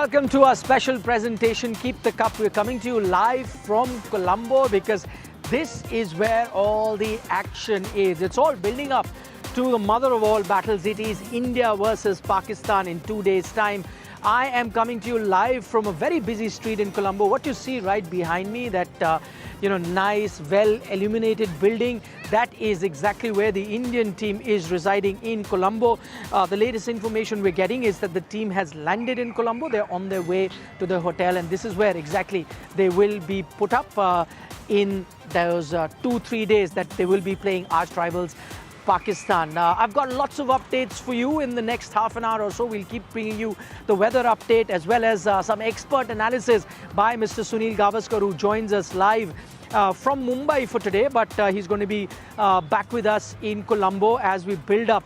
Welcome to our special presentation, Keep the Cup. We're coming to you live from Colombo because this is where all the action is. It's all building up to the mother of all battles. It is India versus Pakistan in 2 days' time. I am coming to you live from a very busy street in Colombo. What you see right behind me, that nice, well-illuminated building, that is exactly where the Indian team is residing in Colombo. The latest information we're getting is that the team has landed in Colombo. They're on their way to the hotel, and this is where exactly they will be put up in those 2-3 days that they will be playing arch rivals Pakistan. I've got lots of updates for you in the next half an hour or so. We'll keep bringing you the weather update as well as some expert analysis by Mr. Sunil Gavaskar, who joins us live from Mumbai for today, but he's going to be back with us in Colombo as we build up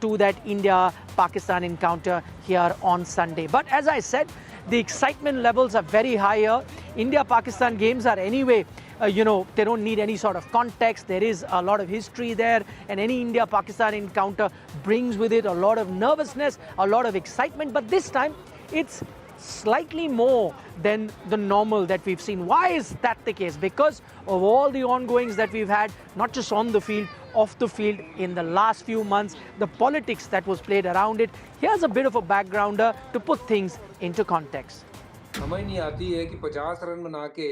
to that India-Pakistan encounter here on Sunday. But as I said, the excitement levels are very high here. India-Pakistan games are anyway, they don't need any sort of context. There is a lot of history there, and any India-Pakistan encounter brings with it a lot of nervousness, a lot of excitement. But this time, it's slightly more than the normal that we've seen. Why is that the case? Because of all the ongoings that we've had, not just on the field, off the field in the last few months, the politics that was played around it. Here's a bit of a backgrounder to put things into context. समझ नहीं आती है कि 50 run बना के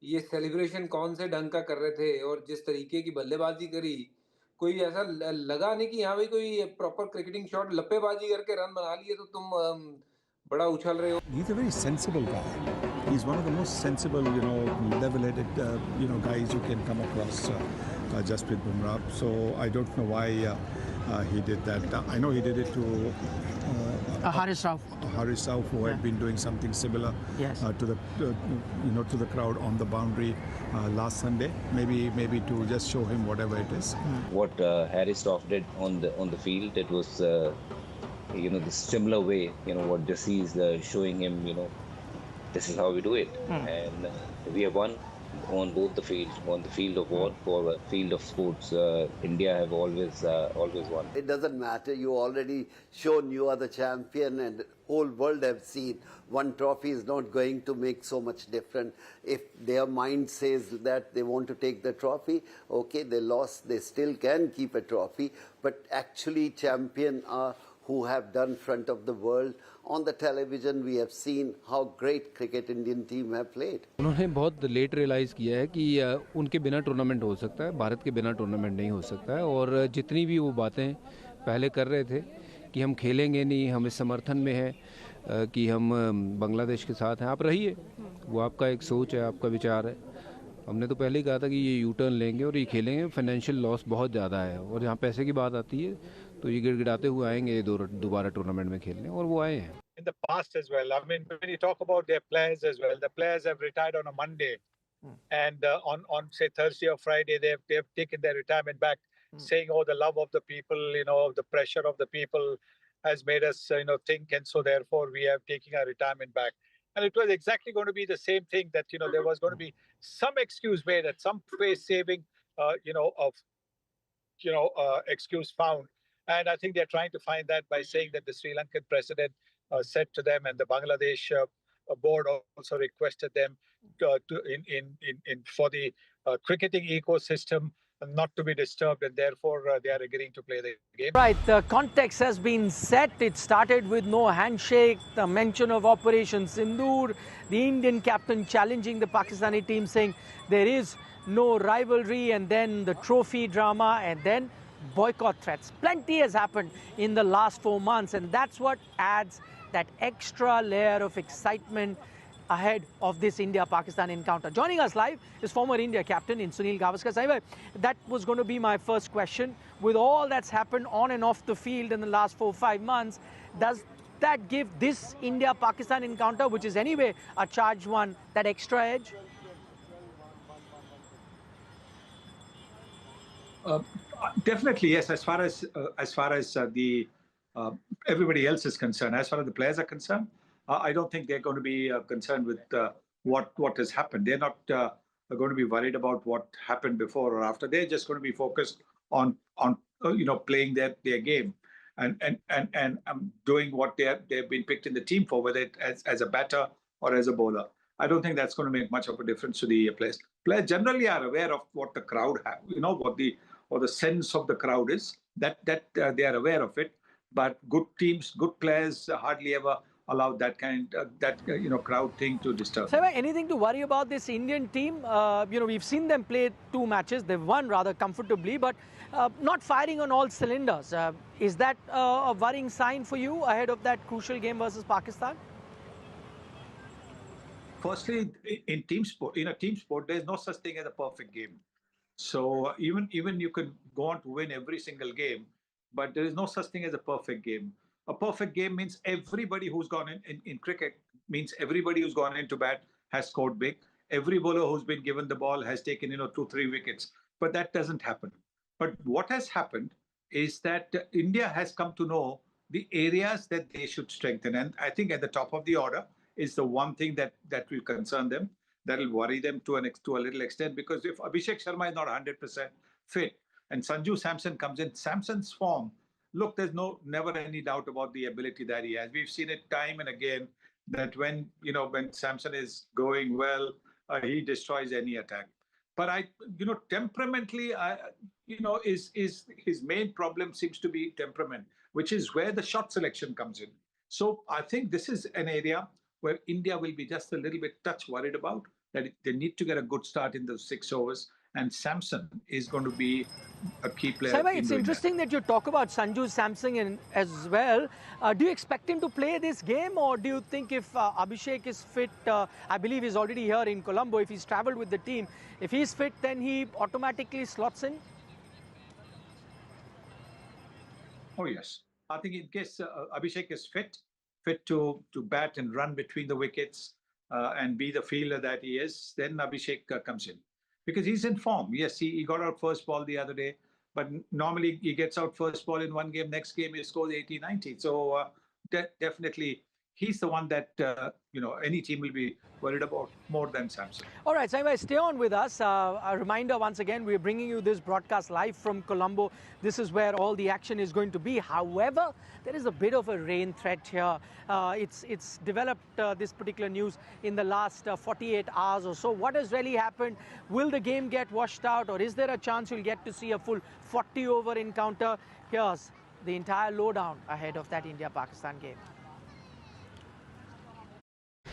ये celebration कौन से ढंग का कर रहे थे और जिस तरीके की बल्लेबाजी करी, कोई ऐसा लगा नहीं कि यहाँ भी कोई प्रॉपर क्रिकेटिंग शॉट लप्पेबाजी करके रन बना लिए तो तुम बड़ा उछल रहे हो. He's a very sensible guy. He's one of the most sensible, level-headed, guys you can come across, Jasprit Bumrah. So I don't know why he did that. I know he did it to Haris Rauf. Haris Rauf, who had been doing something similar to the crowd on the boundary last Sunday. Maybe to just show him whatever it is. What Haris Rauf did on the field, it was the similar way. What Jesse is showing him. This is how we do it, and we have won on both the fields, on the field of war or the field of sports. India have always won. It doesn't matter. You already shown you are the champion, and whole world have seen one trophy is not going to make so much difference. If their mind says that they want to take the trophy, okay, they lost. They still can keep a trophy, but actually champion are who have done front of the world. On the television, we have seen how great cricket Indian team have played. उन्होंने बहुत late realise किया है कि उनके बिना tournament हो सकता है, भारत के बिना टूर्नामेंट नहीं हो सकता है. और जितनी भी वो बातें पहले कर रहे थे कि हम खेलेंगे नहीं, हम इस समर्थन में हैं कि हम बांग्लादेश के साथ हैं, आप रहिए, वो आपका एक सोच है, आपका विचार है. हमने तो पहले ही कहा था कि ये यू टर्न लेंगे और ये खेलेंगे. फाइनेंशियल लॉस बहुत ज़्यादा है और जहाँ पैसे की बात आती है तो ये गिड़गिड़ाते हुए आएंगे दोबारा टूर्नामेंट में खेलने, और वो आए हैं. In the past as well. I mean, when you talk about their players as well, the players have retired on a Monday, and on say Thursday or Friday, they've taken their retirement back, saying, "Oh, the love of the people, the pressure of the people has made us, think, and so therefore we have taken our retirement back." And it was exactly going to be the same thing, that there was going to be some excuse made at some face saving, excuse found, and I think they're trying to find that by saying that the Sri Lankan president said to them, and the Bangladesh board also requested them for the cricketing ecosystem not to be disturbed, and therefore they are agreeing to play the game. Right, the context has been set. It started with no handshake, the mention of Operation Sindoor, the Indian captain challenging the Pakistani team saying there is no rivalry, and then the trophy drama, and then boycott threats. Plenty has happened in the last 4 months, and that's what adds that extra layer of excitement ahead of this India-Pakistan encounter. Joining us live is former India captain in Sunil Gavaskar. Saiba, that was going to be my first question. With all that's happened on and off the field in the last 4-5 months, does that give this India-Pakistan encounter, which is anyway a charged one, that extra edge? Definitely, yes. As far as the everybody else is concerned, as far as the players are concerned, I don't think they're going to be concerned with what has happened. They're not going to be worried about what happened before or after. They're just going to be focused on playing their game. and doing what they've been picked in the team for, whether it as a batter or as a bowler. I don't think that's going to make much of a difference to the players. Players generally are aware of what the crowd have, what the sense of the crowd is. That they are aware of it. But good teams, good players hardly ever allow that crowd thing to disturb them. Sir, anything to worry about this Indian team? We've seen them play 2 matches. They've won rather comfortably, but not firing on all cylinders. Is that a worrying sign for you ahead of that crucial game versus Pakistan? Firstly, in team sport, there's no such thing as a perfect game. So even you can go on to win every single game, but there is no such thing as a perfect game. A perfect game means everybody who's gone in cricket means everybody who's gone into bat has scored big. Every bowler who's been given the ball has taken 2-3 wickets. But that doesn't happen. But what has happened is that India has come to know the areas that they should strengthen, and I think at the top of the order is the one thing that will concern them, that will worry them to a little extent, because if Abhishek Sharma is not 100% fit and Sanju Samson comes in, Samson's form, look, there's never any doubt about the ability that he has. We've seen it time and again that when Samson is going well, he destroys any attack. But temperamentally, is his main problem seems to be temperament, which is where the shot selection comes in. So I think this is an area where India will be just a little bit worried about, that they need to get a good start in those 6 overs. And Samson is going to be a key player. Saibai, it's interesting that you talk about Sanju Samson as well. Do you expect him to play this game, or do you think if Abhishek is fit, I believe he's already here in Colombo, if he's travelled with the team, if he's fit, then he automatically slots in? Oh, yes. I think in case Abhishek is fit to bat and run between the wickets and be the fielder that he is, then Abhishek comes in. Because he's in form. Yes, he got out first ball the other day, but normally he gets out first ball in one game, next game he scores 80, 90. So definitely he's the one that, any team will be worried about more than Samson. All right, Saibai, stay on with us. A reminder once again, we're bringing you this broadcast live from Colombo. This is where all the action is going to be. However, there is a bit of a rain threat here. It's developed this particular news in the last 48 hours or so. What has really happened? Will the game get washed out, or is there a chance you'll get to see a full 40-over encounter? Here's the entire lowdown ahead of that India-Pakistan game.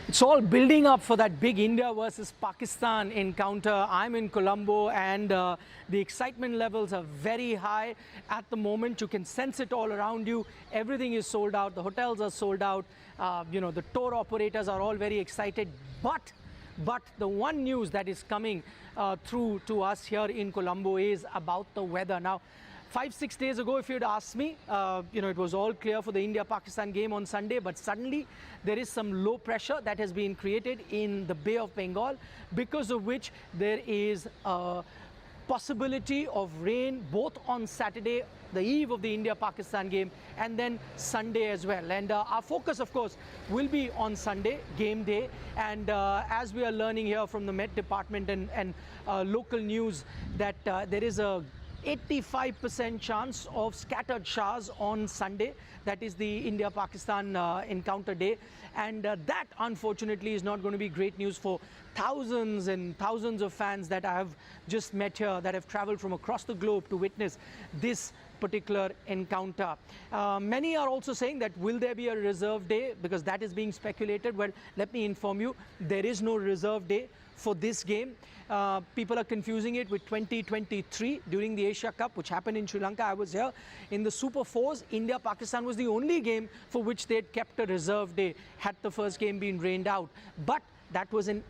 It's all building up for that big India versus Pakistan encounter. I'm in Colombo, and the excitement levels are very high at the moment. You can sense it all around you. Everything is sold out. The hotels are sold out. The tour operators are all very excited. But the one news that is coming through to us here in Colombo is about the weather. Now, 5-6 days ago, if you'd asked me, it was all clear for the India-Pakistan game on Sunday, but suddenly there is some low pressure that has been created in the Bay of Bengal, because of which there is a possibility of rain both on Saturday, the eve of the India-Pakistan game, and then Sunday as well. And our focus, of course, will be on Sunday, game day. And as we are learning here from the Met Department and local news, that there is a 85% chance of scattered showers on Sunday. That is the India-Pakistan encounter day. And that, unfortunately, is not going to be great news for thousands and thousands of fans that I have just met here, that have traveled from across the globe to witness this particular encounter. Many are also saying that will there be a reserve day, because that is being speculated. Well, let me inform you, there is no reserve day for this game. People are confusing it with 2023 during the Asia Cup, which happened in Sri Lanka. I was here in the Super 4s. India-Pakistan was the only game for which they had kept a reserve day had the first game been rained out. But that was an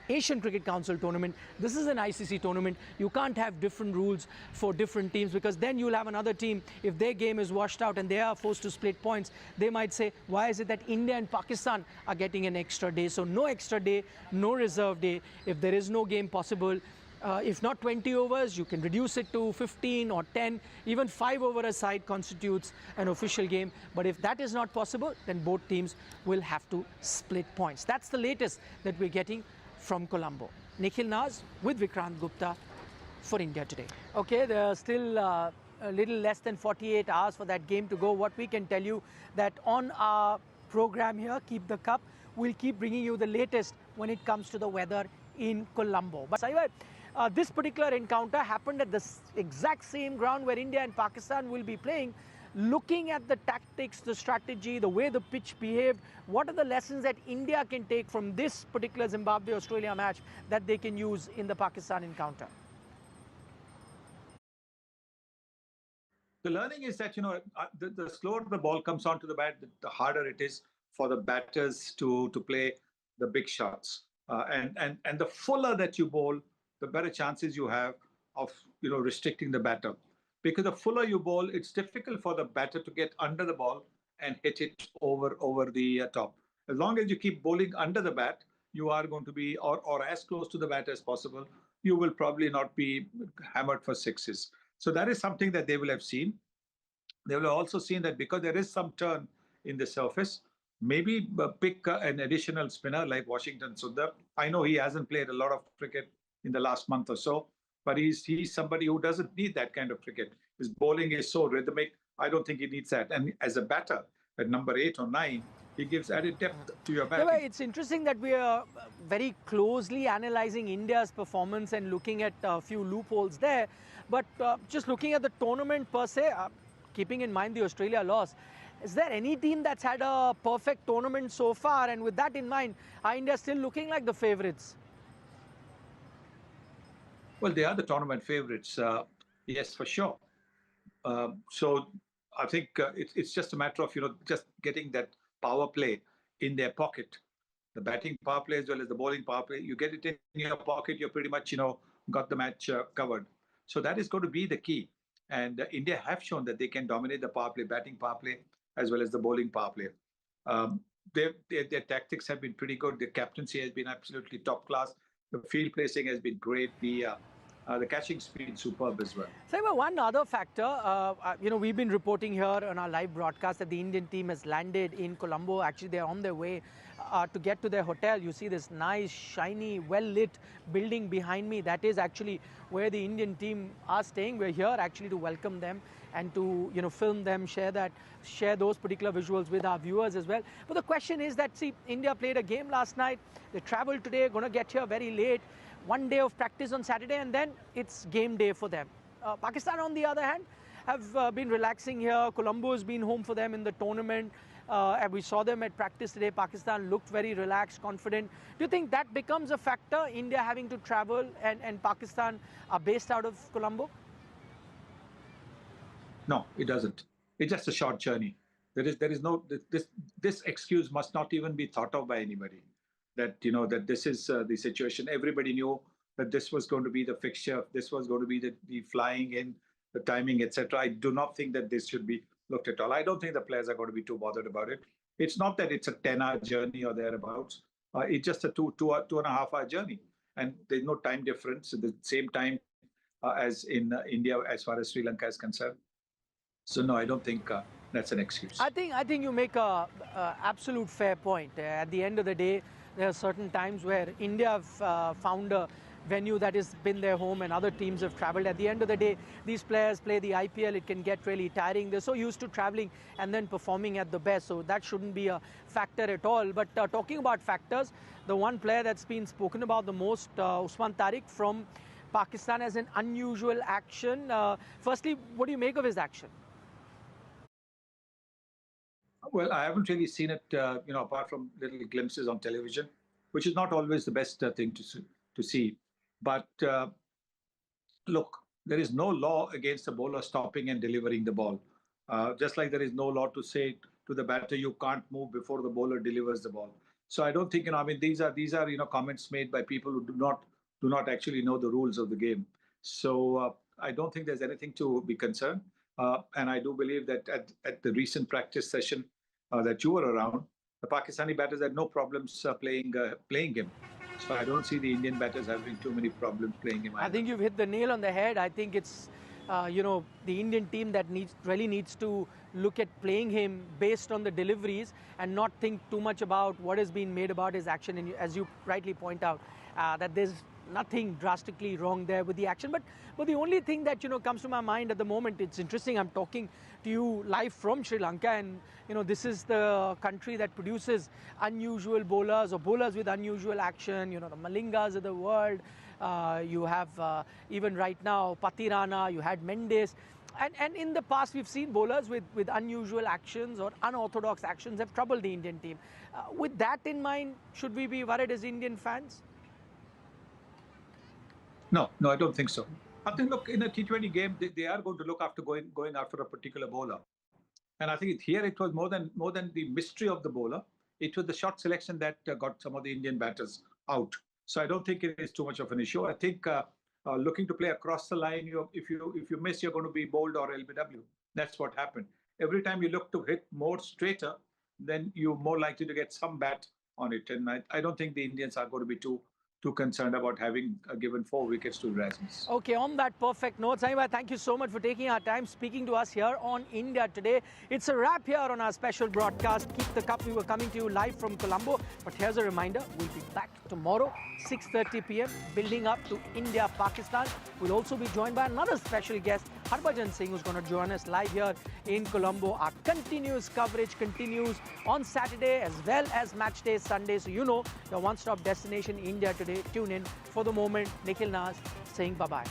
Asian Cricket Council tournament. This is an ICC tournament. You can't have different rules for different teams, because then you'll have another team, if their game is washed out and they are forced to split points, they might say, why is it that India and Pakistan are getting an extra day? So no extra day, no reserve day. If there is no game possible, if not 20 overs, you can reduce it to 15 or 10. Even 5 over a side constitutes an official game. But if that is not possible, then both teams will have to split points. That's the latest that we're getting from Colombo. Nikhil Naz with Vikrant Gupta for India Today. Okay, there are still a little less than 48 hours for that game to go. What we can tell you that on our program here, Keep the Cup, we'll keep bringing you the latest when it comes to the weather in Colombo. But anyway, this particular encounter happened at the exact same ground where India and Pakistan will be playing. Looking at the tactics, the strategy, the way the pitch behaved, what are the lessons that India can take from this particular Zimbabwe-Australia match that they can use in the Pakistan encounter? The learning is that, the slower the ball comes onto the bat, the harder it is for the batters to play the big shots. And the fuller that you bowl, the better chances you have of, restricting the batter. Because the fuller you bowl, it's difficult for the batter to get under the ball and hit it over the top. As long as you keep bowling under the bat, you are going to be, or as close to the bat as possible, you will probably not be hammered for sixes. So that is something that they will have seen. They will have also seen that because there is some turn in the surface, maybe pick an additional spinner like Washington Sundar. I know he hasn't played a lot of cricket in the last month or so, but he's somebody who doesn't need that kind of cricket. His bowling is so rhythmic. I don't think he needs that. And as a batter at number 8 or 9, he gives added depth to your batting. Yeah, it's interesting that we are very closely analyzing India's performance and looking at a few loopholes there. But just looking at the tournament per se, keeping in mind the Australia loss, is there any team that's had a perfect tournament so far? And with that in mind, are India still looking like the favourites? Well, they are the tournament favourites, yes, for sure. So I think it's just a matter of, just getting that power play in their pocket. The batting power play as well as the bowling power play. You get it in your pocket, you're pretty much, got the match covered. So that is going to be the key. And India have shown that they can dominate the power play, batting power play, as well as the bowling power play. Their tactics have been pretty good. The captaincy has been absolutely top class. The field placing has been great. The catching speed superb as well. So one other factor, we've been reporting here on our live broadcast that the Indian team has landed in Colombo. Actually, they're on their way to get to their hotel. You see this nice, shiny, well-lit building behind me. That is actually where the Indian team are staying. We're here actually to welcome them and to film them, share those particular visuals with our viewers as well. But the question is that, see, India played a game last night. They traveled today, going to get here very late. One day of practice on Saturday, and then it's game day for them. Pakistan, on the other hand, have been relaxing here. Colombo has been home for them in the tournament. And we saw them at practice today. Pakistan looked very relaxed, confident. Do you think that becomes a factor, India having to travel and Pakistan are based out of Colombo? No, it doesn't. It's just a short journey. There is no, this excuse must not even be thought of by anybody. That, that this is the situation. Everybody knew that this was going to be the fixture. This was going to be the flying in, the timing, etc. I do not think that this should be looked at all. I don't think the players are going to be too bothered about it. It's not that it's a 10-hour journey or thereabouts. It's just a two and a half hour journey. And there's no time difference at the same time as in India as far as Sri Lanka is concerned. So no, I don't think that's an excuse. I think you make a absolute fair point. At the end of the day, there are certain times where India have found a venue that has been their home and other teams have travelled. At the end of the day, these players play the IPL. It can get really tiring. They're so used to travelling and then performing at the best. So that shouldn't be a factor at all. But talking about factors, the one player that's been spoken about the most, Usman Tariq from Pakistan, has an unusual action. Firstly, what do you make of his action? Well, I haven't really seen it, apart from little glimpses on television, which is not always the best thing to see. But look, there is no law against a bowler stopping and delivering the ball. Just like there is no law to say to the batter, you can't move before the bowler delivers the ball. So I don't think, these are comments made by people who do not actually know the rules of the game. So I don't think there's anything to be concerned. And I do believe that at the recent practice session that you were around, the Pakistani batters had no problems playing him. So I don't see the Indian batters having too many problems playing him either. I think you've hit the nail on the head. I think it's, the Indian team that really needs to look at playing him based on the deliveries and not think too much about what has been made about his action. And as you rightly point out, that there's nothing drastically wrong there with the action. But the only thing that, comes to my mind at the moment, it's interesting, I'm talking to you live from Sri Lanka, and, this is the country that produces unusual bowlers or bowlers with unusual action, the Malingas of the world. You have even right now Patirana, you had Mendes. And in the past, we've seen bowlers with unusual actions or unorthodox actions have troubled the Indian team. With that in mind, should we be worried as Indian fans? No, I don't think so. I think, look, in a T20 game, they are going to look after going after a particular bowler. And I think here it was more than the mystery of the bowler. It was the shot selection that got some of the Indian batters out. So I don't think it is too much of an issue. I think looking to play across the line, if you miss, you're going to be bowled or LBW. That's what happened. Every time you look to hit more straighter, then you're more likely to get some bat on it. And I don't think the Indians are going to be too concerned about having given 4 wickets to Erasmus. Okay, on that perfect note, Saiba, thank you so much for taking our time speaking to us here on India Today. It's a wrap here on our special broadcast, Keep the Cup. We were coming to you live from Colombo. But here's a reminder, we'll be back tomorrow, 6:30 p.m, building up to India-Pakistan. We'll also be joined by another special guest, Harbhajan Singh, who's going to join us live here in Colombo. Our continuous coverage continues on Saturday as well as match day Sunday. So your one-stop destination, India Today. Tune in. For the moment, Nikhil Nas saying bye-bye.